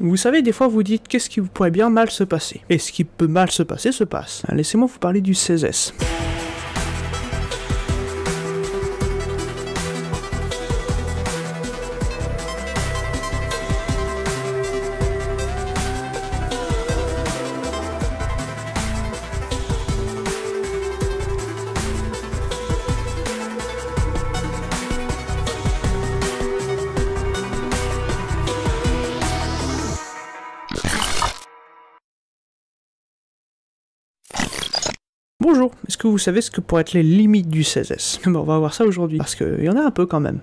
Vous savez, des fois vous dites qu'est-ce qui pourrait bien mal se passer. Et ce qui peut mal se passer se passe. Laissez-moi vous parler du 16S. Bonjour, est-ce que vous savez ce que pourraient être les limites du 16S? On va voir ça aujourd'hui, parce qu'il y en a un peu quand même.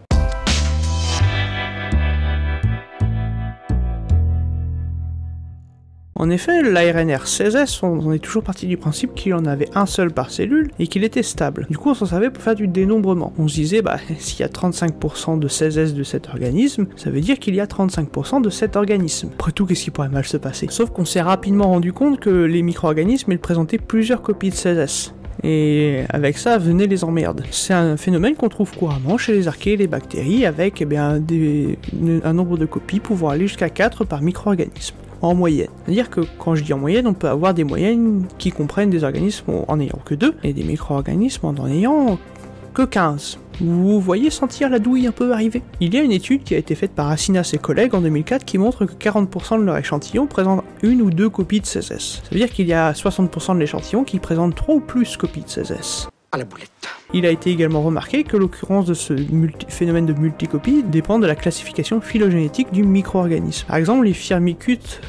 En effet, l'ARNR 16S, on est toujours parti du principe qu'il en avait un seul par cellule et qu'il était stable. Du coup, on s'en servait pour faire du dénombrement. On se disait, s'il y a 35% de 16S de cet organisme, ça veut dire qu'il y a 35% de cet organisme. Après tout, qu'est-ce qui pourrait mal se passer? Sauf qu'on s'est rapidement rendu compte que les micro-organismes, ils présentaient plusieurs copies de 16S. Et avec ça venaient les emmerdes. C'est un phénomène qu'on trouve couramment chez les archées et les bactéries, avec un nombre de copies pouvant aller jusqu'à 4 par micro-organisme. En moyenne. C'est-à-dire que quand je dis en moyenne, on peut avoir des moyennes qui comprennent des organismes en ayant que 2 et des micro-organismes en ayant que 15. Vous voyez sentir la douille un peu arriver? Il y a une étude qui a été faite par Assina et ses collègues en 2004 qui montre que 40% de leur échantillon présente une ou deux copies de 16S. Ça veut dire qu'il y a 60% de l'échantillon qui présente 3 ou plus copies de 16S. À la boulette. Il a été également remarqué que l'occurrence de ce phénomène de multicopie dépend de la classification phylogénétique du micro-organisme. Par exemple, les firmicutes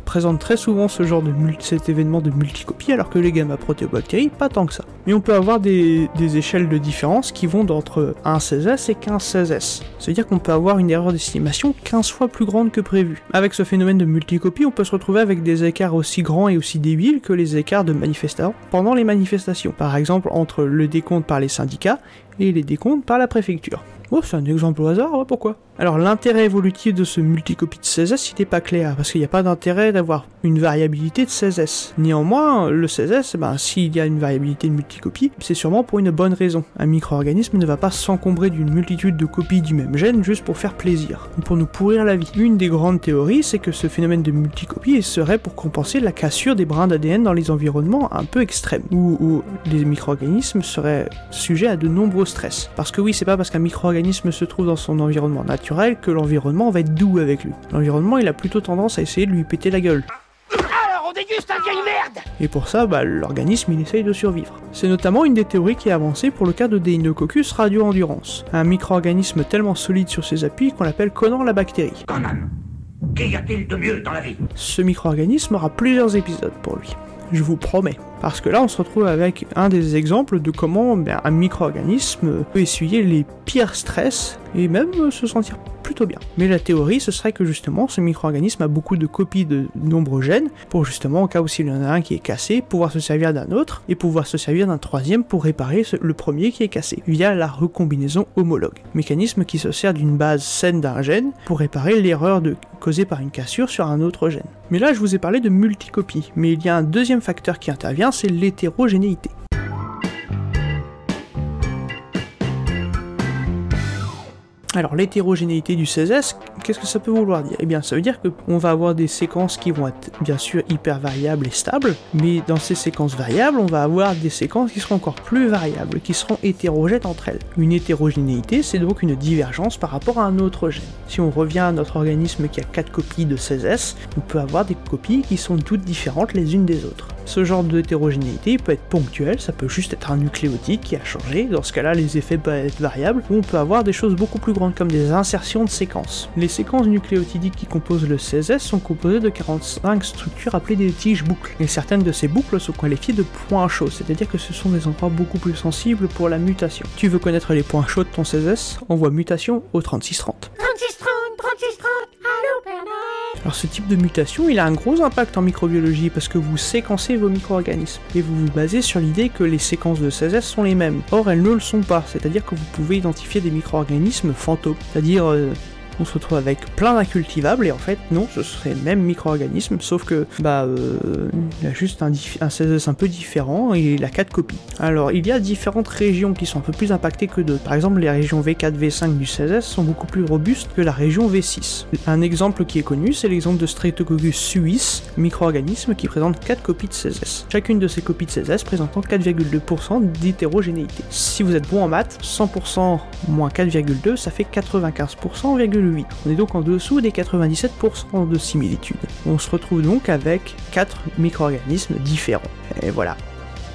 présentent très souvent cet événement de multicopie, alors que les gamma-protéobactéries, pas tant que ça. Mais on peut avoir des échelles de différence qui vont d'entre 1 16S et 15 16S. C'est-à-dire qu'on peut avoir une erreur d'estimation 15 fois plus grande que prévu. Avec ce phénomène de multicopie, on peut se retrouver avec des écarts aussi grands et aussi débiles que les écarts de manifestants pendant les manifestations. Par exemple, entre le décompte par les syndicats et les décomptes par la préfecture. Oh, c'est un exemple au hasard, ouais, pourquoi? Alors l'intérêt évolutif de ce multicopie de 16S, il n'est pas clair, parce qu'il n'y a pas d'intérêt d'avoir une variabilité de 16S. Néanmoins, le 16S, s'il y a une variabilité de multicopie, c'est sûrement pour une bonne raison. Un micro-organisme ne va pas s'encombrer d'une multitude de copies du même gène juste pour faire plaisir, ou pour nous pourrir la vie. Une des grandes théories, c'est que ce phénomène de multicopie serait pour compenser la cassure des brins d'ADN dans les environnements un peu extrêmes, où les micro-organismes seraient sujets à de nombreux stress. Parce que oui, c'est pas parce qu'un micro-organisme se trouve dans son environnement naturel que l'environnement va être doux avec lui. L'environnement, il a plutôt tendance à essayer de lui péter la gueule. Alors on déguste un vieille merde! Et pour ça, l'organisme, il essaye de survivre. C'est notamment une des théories qui est avancée pour le cas de Deinococcus radio-endurance, un micro-organisme tellement solide sur ses appuis qu'on l'appelle Conan la bactérie. Conan, qu'y a-t-il de mieux dans la vie? Ce micro-organisme aura plusieurs épisodes pour lui. Je vous promets. Parce que là, on se retrouve avec un des exemples de comment un micro-organisme peut essuyer les pires stress et même se sentir plutôt bien. Mais la théorie, ce serait que justement, ce micro-organisme a beaucoup de copies de nombreux gènes pour justement, au cas où s'il y en a un qui est cassé, pouvoir se servir d'un autre et pouvoir se servir d'un troisième pour réparer le premier qui est cassé, via la recombinaison homologue. Mécanisme qui se sert d'une base saine d'un gène pour réparer l'erreur causée par une cassure sur un autre gène. Mais là, je vous ai parlé de multicopie, mais il y a un deuxième facteur qui intervient, c'est l'hétérogénéité. Alors l'hétérogénéité du 16S, qu'est-ce que ça peut vouloir dire? Eh bien ça veut dire qu'on va avoir des séquences qui vont être bien sûr hyper variables et stables, mais dans ces séquences variables, on va avoir des séquences qui seront encore plus variables, qui seront hétérogènes entre elles. Une hétérogénéité, c'est donc une divergence par rapport à un autre gène. Si on revient à notre organisme qui a 4 copies de 16S, on peut avoir des copies qui sont toutes différentes les unes des autres. Ce genre d'hétérogénéité peut être ponctuel, ça peut juste être un nucléotide qui a changé, dans ce cas-là les effets peuvent être variables, ou on peut avoir des choses beaucoup plus grandes comme des insertions de séquences. Les séquences nucléotidiques qui composent le 16S sont composées de 45 structures appelées des tiges boucles, et certaines de ces boucles sont qualifiées de points chauds, c'est-à-dire que ce sont des endroits beaucoup plus sensibles pour la mutation. Tu veux connaître les points chauds de ton 16S? Envoie mutation au 3630. 3630, 3630, allô Père Noël! Alors ce type de mutation, il a un gros impact en microbiologie parce que vous séquencez vos micro-organismes et vous vous basez sur l'idée que les séquences de 16S sont les mêmes. Or elles ne le sont pas, c'est-à-dire que vous pouvez identifier des micro-organismes fantômes, c'est-à-dire on se retrouve avec plein d'incultivables, et en fait non, ce serait le même micro-organisme, sauf que il a juste un 16S un peu différent, et il a 4 copies. Alors il y a différentes régions qui sont un peu plus impactées que d'autres. Par exemple, les régions V4, V5 du 16S sont beaucoup plus robustes que la région V6. Un exemple qui est connu, c'est l'exemple de Streptococcus suis, micro-organisme qui présente 4 copies de 16S. Chacune de ces copies de 16S présentant 4,2% d'hétérogénéité. Si vous êtes bon en maths, 100% moins 4,2, ça fait 95,8%. On est donc en dessous des 97% de similitude. On se retrouve donc avec 4 micro-organismes différents. Et voilà,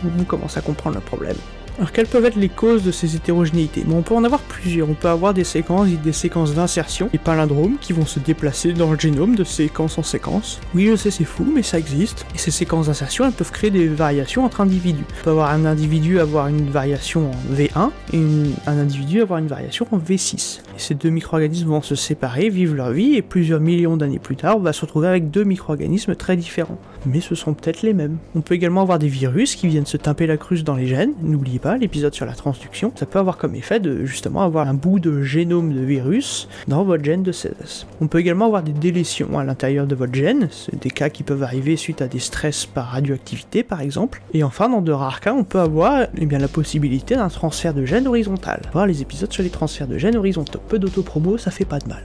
on commence à comprendre le problème. Alors quelles peuvent être les causes de ces hétérogénéités? On peut en avoir plusieurs. On peut avoir des séquences d'insertion, des palindromes qui vont se déplacer dans le génome de séquence en séquence. Oui, je sais, c'est fou, mais ça existe. Et ces séquences d'insertion, elles peuvent créer des variations entre individus. On peut avoir un individu avoir une variation en V1 et un individu avoir une variation en V6. Et ces deux micro-organismes vont se séparer, vivre leur vie, et plusieurs millions d'années plus tard, on va se retrouver avec deux micro-organismes très différents. Mais ce sont peut-être les mêmes. On peut également avoir des virus qui viennent se taper la cruche dans les gènes. N'oubliez pas l'épisode sur la transduction. Ça peut avoir comme effet de justement avoir un bout de génome de virus dans votre gène de 16S. On peut également avoir des délétions à l'intérieur de votre gène. C'est des cas qui peuvent arriver suite à des stress par radioactivité par exemple. Et enfin, dans de rares cas, on peut avoir la possibilité d'un transfert de gène horizontal. Voir les épisodes sur les transferts de gènes horizontaux. Peu d'autopromo, ça fait pas de mal.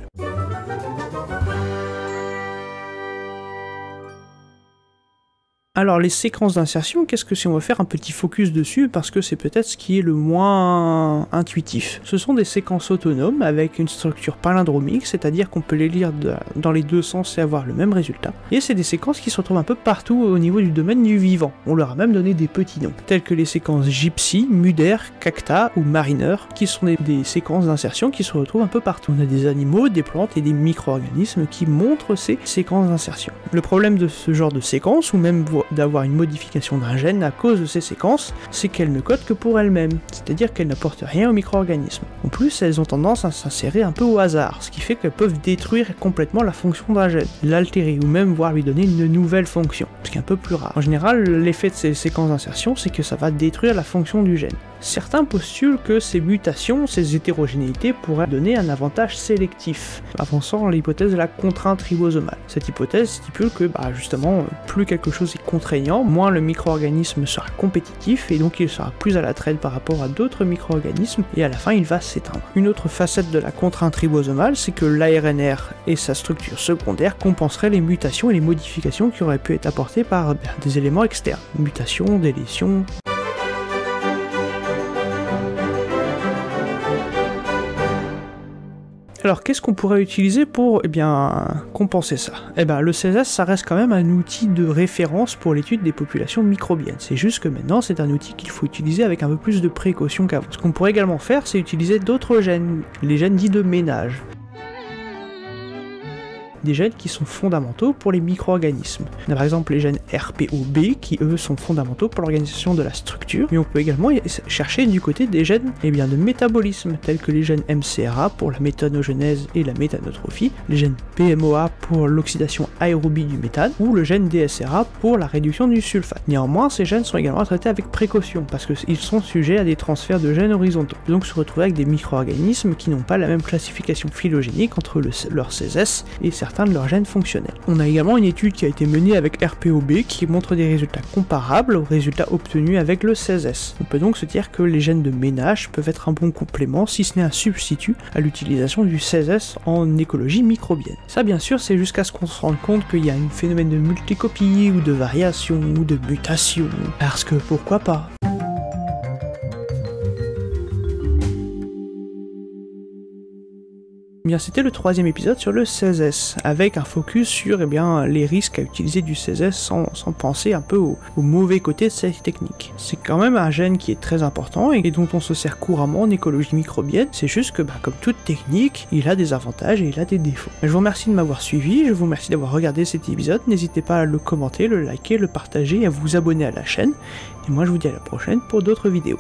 Alors les séquences d'insertion, qu'est-ce que si on va faire un petit focus dessus parce que c'est peut-être ce qui est le moins intuitif. Ce sont des séquences autonomes avec une structure palindromique, c'est-à-dire qu'on peut les lire dans les deux sens et avoir le même résultat. Et c'est des séquences qui se retrouvent un peu partout au niveau du domaine du vivant. On leur a même donné des petits noms, tels que les séquences Gypsy, Muder, Cacta ou Mariner, qui sont des séquences d'insertion qui se retrouvent un peu partout. On a des animaux, des plantes et des micro-organismes qui montrent ces séquences d'insertion. Le problème de ce genre de séquences, ou même d'avoir une modification d'un gène à cause de ces séquences, c'est qu'elles ne codent que pour elles-mêmes, c'est-à-dire qu'elles n'apportent rien au micro-organisme. En plus, elles ont tendance à s'insérer un peu au hasard, ce qui fait qu'elles peuvent détruire complètement la fonction d'un gène, l'altérer ou même voire lui donner une nouvelle fonction, ce qui est un peu plus rare. En général, l'effet de ces séquences d'insertion, c'est que ça va détruire la fonction du gène. Certains postulent que ces mutations, ces hétérogénéités pourraient donner un avantage sélectif, avançant l'hypothèse de la contrainte ribosomale. Cette hypothèse stipule que, justement, plus quelque chose est contraignant, moins le micro-organisme sera compétitif et donc il sera plus à la traîne par rapport à d'autres micro-organismes et à la fin il va s'éteindre. Une autre facette de la contrainte ribosomale, c'est que l'ARNR et sa structure secondaire compenseraient les mutations et les modifications qui auraient pu être apportées par des éléments externes. Mutations, délétions... Alors qu'est-ce qu'on pourrait utiliser pour compenser ça? Le 16S ça reste quand même un outil de référence pour l'étude des populations microbiennes. C'est juste que maintenant c'est un outil qu'il faut utiliser avec un peu plus de précaution qu'avant. Ce qu'on pourrait également faire, c'est utiliser d'autres gènes, les gènes dits de ménage. Des gènes qui sont fondamentaux pour les micro-organismes. On a par exemple les gènes RPOB qui eux sont fondamentaux pour l'organisation de la structure, mais on peut également chercher du côté des gènes de métabolisme, tels que les gènes MCRA pour la méthanogenèse et la méthanotrophie, les gènes PMOA pour l'oxydation aérobie du méthane, ou le gène DSRA pour la réduction du sulfate. Néanmoins, ces gènes sont également traités avec précaution, parce qu'ils sont sujets à des transferts de gènes horizontaux. Donc se retrouver avec des micro-organismes qui n'ont pas la même classification phylogénique entre leur 16S et certains de leurs gènes fonctionnels. On a également une étude qui a été menée avec RPOB qui montre des résultats comparables aux résultats obtenus avec le 16S. On peut donc se dire que les gènes de ménage peuvent être un bon complément, si ce n'est un substitut, à l'utilisation du 16S en écologie microbienne. Ça bien sûr c'est jusqu'à ce qu'on se rende compte qu'il y a un phénomène de multicopie ou de variation ou de mutation, parce que pourquoi pas. C'était le troisième épisode sur le 16S, avec un focus sur les risques à utiliser du 16S sans penser un peu au mauvais côté de cette technique. C'est quand même un gène qui est très important et dont on se sert couramment en écologie microbienne, c'est juste que comme toute technique, il a des avantages et il a des défauts. Je vous remercie de m'avoir suivi, je vous remercie d'avoir regardé cet épisode, n'hésitez pas à le commenter, le liker, le partager et à vous abonner à la chaîne, et moi je vous dis à la prochaine pour d'autres vidéos.